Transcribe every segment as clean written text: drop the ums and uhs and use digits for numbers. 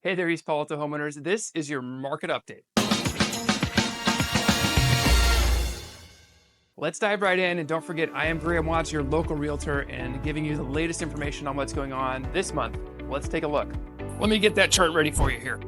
Hey there, East Palo Alto homeowners. This is your market update. Let's dive right in, and don't forget, I am Graeham Watts, your local realtor, and giving you the latest information on what's going on this month. Let's take a look. Let me get that chart ready for you here.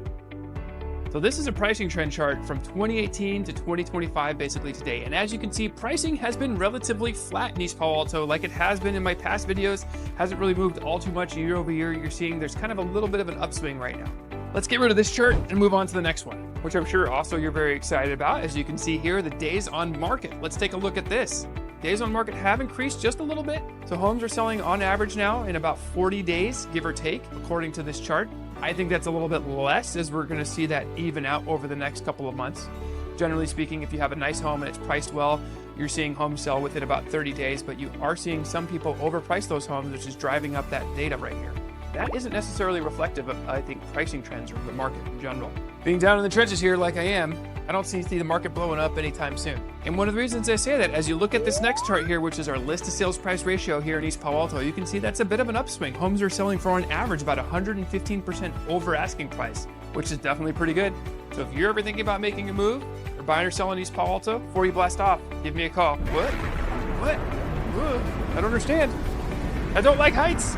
So this is a pricing trend chart from 2018 to 2025, basically today. And as you can see, pricing has been relatively flat in East Palo Alto, like it has been in my past videos. Hasn't really moved all too much year over year. You're seeing there's kind of a little bit of an upswing right now. Let's get rid of this chart and move on to the next one, which I'm sure also you're very excited about. As you can see here, the days on market. Let's take a look at this. Days on market have increased just a little bit. So homes are selling on average now in about 40 days, give or take, according to this chart. I think that's a little bit less, as we're going to see that even out over the next couple of months. Generally speaking, if you have a nice home and it's priced well, you're seeing homes sell within about 30 days, but you are seeing some people overprice those homes, which is driving up that data right here. That isn't necessarily reflective of, I think, pricing trends or the market in general. Being down in the trenches here like I am, I don't see the market blowing up anytime soon. And one of the reasons I say that, as you look at this next chart here, which is our list to sales price ratio here in East Palo Alto, you can see that's a bit of an upswing. Homes are selling for on average about 115% over asking price, which is definitely pretty good. So if you're ever thinking about making a move or buying or selling East Palo Alto, before you blast off, give me a call. What? I don't understand. I don't like heights.